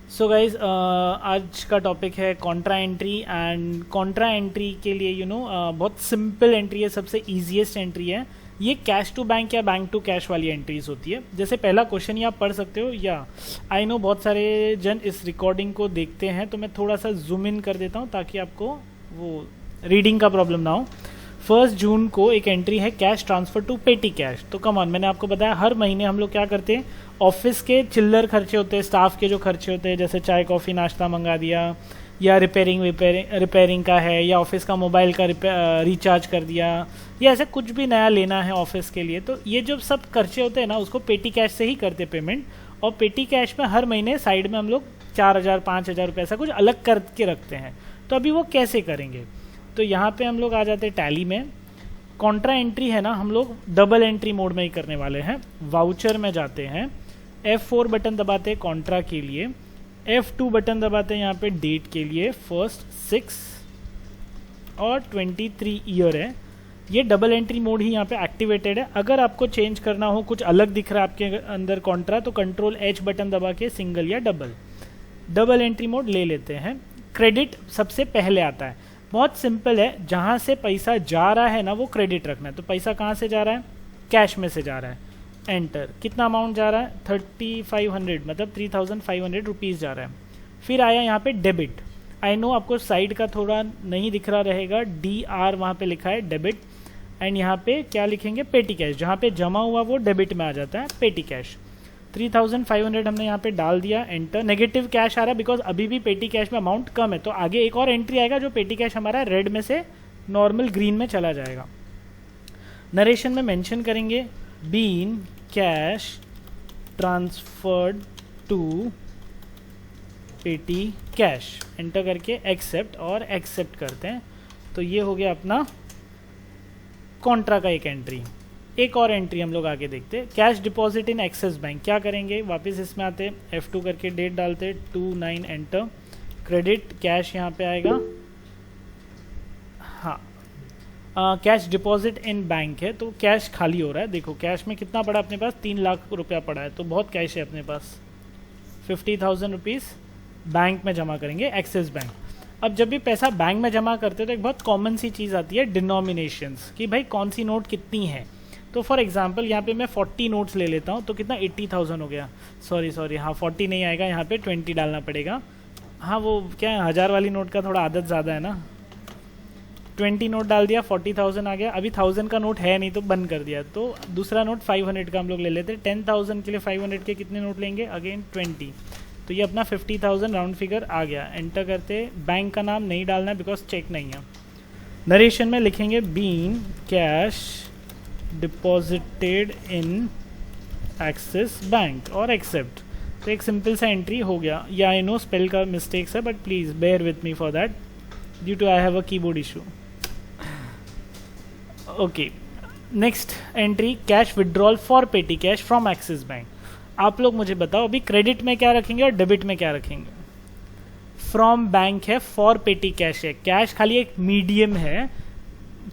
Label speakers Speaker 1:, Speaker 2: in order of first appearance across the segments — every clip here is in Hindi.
Speaker 1: सो गाइज आज का टॉपिक है Contra entry. And Contra entry के लिए बहुत सिंपल एंट्री है, सबसे ईजीएस्ट एंट्री है। ये कैश टू बैंक या बैंक टू कैश वाली एंट्रीज होती है। जैसे पहला क्वेश्चन ये आप पढ़ सकते हो, या आई नो बहुत सारे जन इस रिकॉर्डिंग को देखते हैं, तो मैं थोड़ा सा जूम इन कर देता हूँ ताकि आपको वो रीडिंग का प्रॉब्लम ना हो। 1 जून को एक एंट्री है cash transfer to petty cash. तो कम ऑन, मैंने आपको बताया हर महीने हम लोग क्या करते हैं, ऑफिस के चिल्लर खर्चे होते हैं, स्टाफ के जो खर्चे होते हैं, जैसे चाय कॉफ़ी नाश्ता मंगा दिया, या रिपेयरिंग का है, या ऑफिस का मोबाइल का रिचार्ज कर दिया, या ऐसे कुछ भी नया लेना है ऑफिस के लिए, तो ये जो सब खर्चे होते हैं ना, उसको पेटी कैश से ही करते पेमेंट। और पेटी कैश में हर महीने साइड में हम लोग 4,000 5,000 रुपये ऐसा कुछ अलग करके रखते हैं। तो अभी वो कैसे करेंगे, तो यहाँ पे हम लोग आ जाते हैं टैली में। कॉन्ट्रा एंट्री है ना, हम लोग डबल एंट्री मोड में ही करने वाले हैं। वाउचर में जाते हैं, F4 बटन दबाते हैं कॉन्ट्रा के लिए, F2 बटन दबाते हैं यहाँ पे डेट के लिए, 1st 6 और 23 ईयर है। ये डबल एंट्री मोड ही यहाँ पे एक्टिवेटेड है। अगर आपको चेंज करना हो, कुछ अलग दिख रहा है आपके अंदर कॉन्ट्रा, तो कंट्रोल H बटन दबा के सिंगल या डबल एंट्री मोड ले लेते हैं। क्रेडिट सबसे पहले आता है, बहुत सिंपल है। जहाँ से पैसा जा रहा है ना, वो क्रेडिट रखना है। तो पैसा कहाँ से जा रहा है, कैश में से जा रहा है। एंटर, कितना अमाउंट जा रहा है, 3500, मतलब 3500 रुपीज़ जा रहा है। फिर आया यहाँ पे डेबिट। आई नो आपको साइड का थोड़ा नहीं दिख रहा रहेगा, DR वहाँ पे लिखा है डेबिट। एंड यहाँ पे क्या लिखेंगे, पेटी कैश। जहाँ पे जमा हुआ वो डेबिट में आ जाता है, पेटी कैश। 3500 हमने यहाँ पे डाल दिया, एंटर। नेगेटिव कैश आ रहा है बिकॉज अभी भी पेटी कैश में अमाउंट कम है। तो आगे एक और एंट्री आएगा जो पेटी कैश हमारा रेड में से नॉर्मल ग्रीन में चला जाएगा। नरेशन में मेंशन करेंगे being cash transferred to petty cash, enter करके एक्सेप्ट, और एक्सेप्ट करते हैं। तो ये हो गया अपना कॉन्ट्रा का एक एंट्री। एक और एंट्री हम लोग आगे देखते हैं, cash deposit in Axis bank. क्या करेंगे, वापस इसमें आते, F2 करके डेट डालते, 29 एंटर। क्रेडिट कैश यहाँ पे आएगा, हाँ। कैश डिपॉजिट इन बैंक है, तो कैश खाली हो रहा है। देखो कैश में कितना पड़ा अपने पास, 3 लाख रुपया पड़ा है, तो बहुत कैश है अपने पास। 50,000 रुपीज़ बैंक में जमा करेंगे, एक्सिस बैंक। अब जब भी पैसा बैंक में जमा करते हैं तो एक बहुत कॉमन सी चीज़ आती है, डिनोमिनेशंस, कि भाई कौन सी नोट कितनी है। तो फॉर एग्जांपल यहाँ पे मैं 40 नोट्स ले लेता हूँ, तो कितना 80,000 हो गया। सॉरी, हाँ 40 नहीं आएगा, यहाँ पे 20 डालना पड़ेगा। हाँ वो क्या है, 1000 वाली नोट का थोड़ा आदत ज़्यादा है ना। 20 नोट डाल दिया, 40,000 आ गया। अभी 1000 का नोट है नहीं तो बंद कर दिया। तो दूसरा नोट 500 का हम लोग ले लेते हैं। 10,000 के लिए 500 के कितने नोट लेंगे, अगेन 20। तो ये अपना 50,000 राउंड फिगर आ गया। एंटर करते, बैंक का नाम नहीं डालना है बिकॉज चेक नहीं है। नरेशन में लिखेंगे being cash deposited in Axis bank और एक्सेप्ट। तो एक सिंपल सा एंट्री हो गया। या आई नो स्पेल का मिस्टेक्स है, but please bear with me for that due to I have a keyboard issue. Okay, next entry, cash withdrawal for petty cash from Axis bank. आप लोग मुझे बताओ अभी क्रेडिट में क्या रखेंगे और डेबिट में क्या रखेंगे। फ्रॉम बैंक है, फॉर पेटी कैश है। कैश खाली एक मीडियम है,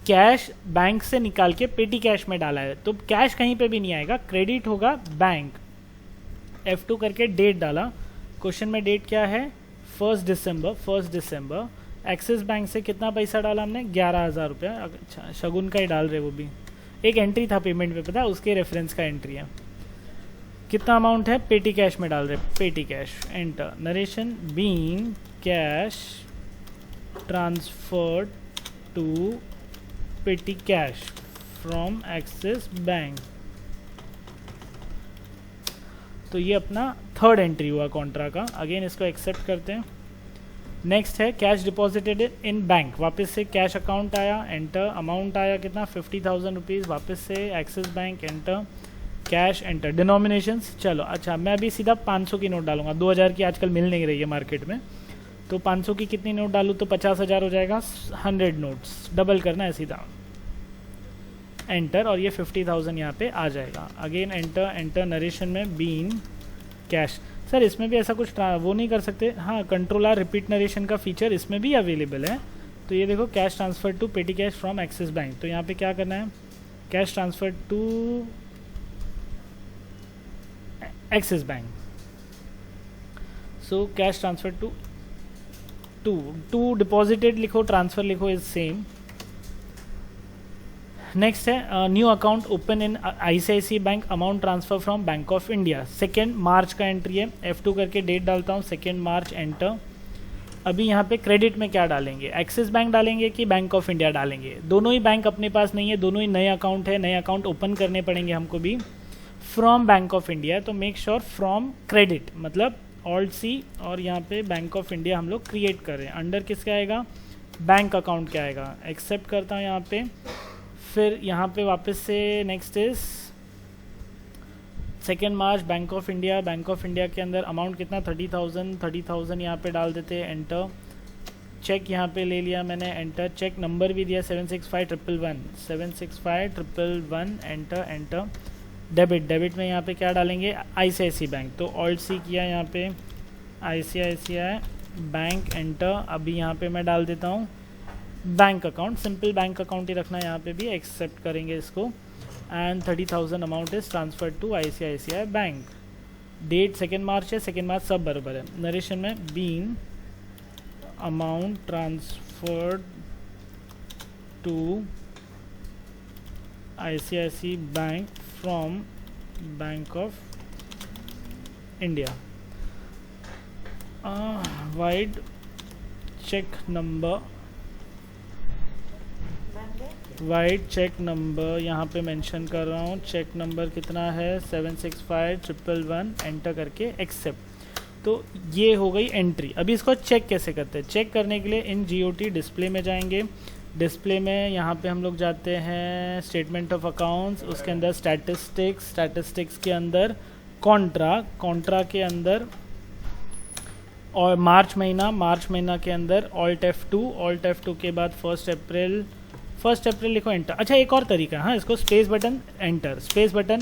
Speaker 1: कैश बैंक से निकाल के पेटी कैश में डाला है, तो कैश कहीं पे भी नहीं आएगा, क्रेडिट होगा बैंक। F2 करके डेट डाला, क्वेश्चन में डेट क्या है, 1 दिसंबर। एक्सिस बैंक से कितना पैसा डाला हमने, 11,000 रुपया। अच्छा, शगुन का ही डाल रहे, वो भी एक एंट्री था पेमेंट पे, पता है, उसके रेफरेंस का एंट्री है। कितना अमाउंट है, पेटी कैश में डाल रहे, petty cash. Enter, narration being cash transferred to petty cash from Axis bank. तो ये अपना थर्ड एंट्री हुआ कॉन्ट्रा का। अगेन इसको एक्सेप्ट करते हैं। नेक्स्ट है कैश डिपॉजिटेड इन बैंक, वापस से कैश अकाउंट आया, एंटर। अमाउंट आया कितना, 50,000 रुपीज़, वापस से axis bank, enter. Cash, enter. Denominations, चलो अच्छा मैं अभी सीधा 500 की नोट डालूंगा। 2000 की आजकल मिल नहीं रही है मार्केट में, तो 500 की कितनी नोट डालूँ, तो 50,000 हो जाएगा। 100 नोट्स, डबल करना है सीधा, एंटर। और ये 50,000 यहाँ पे आ जाएगा। Again enter. नरेशन में बीन कैश। सर इसमें भी ऐसा कुछ वो नहीं कर सकते, हाँ कंट्रोल आर रिपीट नरेशन का फीचर इसमें भी अवेलेबल है। तो ये देखो, cash transfer to petty cash from Axis bank. तो यहाँ पे क्या करना है, cash transfer to Axis bank. So cash transfer to deposited लिखो, ट्रांसफर लिखो, इज सेम। नेक्स्ट है new account open in ICICI bank, amount transfer from bank of India. 2 मार्च का एंट्री है, F2 करके डेट डालता हूँ, 2 मार्च, एंटर। अभी यहाँ पे क्रेडिट में क्या डालेंगे, एक्सिस बैंक डालेंगे कि बैंक ऑफ इंडिया डालेंगे? दोनों ही बैंक अपने पास नहीं है, दोनों ही नए अकाउंट है, नए अकाउंट ओपन करने पड़ेंगे हमको भी। फ्रॉम बैंक ऑफ इंडिया, तो मेक श्योर फ्रॉम क्रेडिट, मतलब Alt+C और यहाँ पे बैंक ऑफ इंडिया हम लोग क्रिएट कर रहे हैं। अंडर किसका आएगा, बैंक अकाउंट क्या आएगा, एक्सेप्ट करता हूँ यहाँ पे। फिर यहाँ पे वापस से next is 2 March, bank of India. Bank of India के अंदर अमाउंट कितना, 30,000 यहाँ पे डाल देते हैं, एंटर। चेक यहाँ पे ले लिया मैंने, एंटर। चेक नंबर भी दिया 765,111, एंटर। डेबिट में यहाँ पे क्या डालेंगे, ICICI बैंक, तो Alt+C किया यहाँ पे, ICICI बैंक, एंटर। अभी यहाँ पे मैं डाल देता हूँ bank account, simple bank account ही रखना है, यहाँ पे भी एक्सेप्ट करेंगे इसको। And 30,000 amount is transfer to ICICI bank. Date 2 March है, 2 मार्च सब बराबर है। नरेशन में been amount transferred to ICICI bank from bank of India. Vide cheque number यहाँ पे मेंशन कर रहा हूँ। चेक नंबर कितना है, 765,111, एंटर करके एक्सेप्ट। तो ये हो गई एंट्री। अभी इसको चेक कैसे करते हैं, चेक करने के लिए इन GOT डिस्प्ले में जाएंगे। डिस्प्ले में यहाँ पे हम लोग जाते हैं स्टेटमेंट ऑफ अकाउंट्स, उसके अंदर स्टैटिस्टिक्स के अंदर कॉन्ट्रा के अंदर, और मार्च महीना के अंदर Alt F2 के बाद 1 अप्रैल लिखो, एंटर। अच्छा, एक और तरीका है, हाँ, इसको स्पेस बटन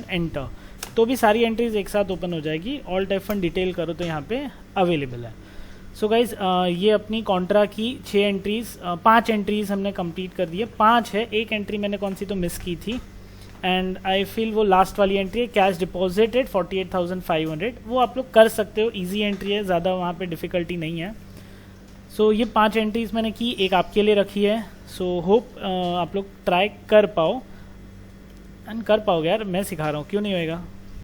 Speaker 1: एंटर, तो भी सारी एंट्रीज एक साथ ओपन हो जाएगी। Alt F1 डिटेल करो तो यहाँ पे अवेलेबल है। सो गाइज ये अपनी कॉन्ट्रा की 5 एंट्रीज हमने कंप्लीट कर दी है। 5 है, एक एंट्री मैंने कौन सी तो मिस की थी, एंड आई फील वो लास्ट वाली एंट्री है, कैश डिपॉजिटेड 48,500। वो आप लोग कर सकते हो, ईजी एंट्री है, ज़्यादा वहाँ पे डिफ़िकल्टी नहीं है। सो ये 5 एंट्रीज मैंने की, एक आपके लिए रखी है। सो होप आप लोग ट्राई कर पाओ, एंड कर पाओगे यार, मैं सिखा रहा हूँ, क्यों नहीं होएगा।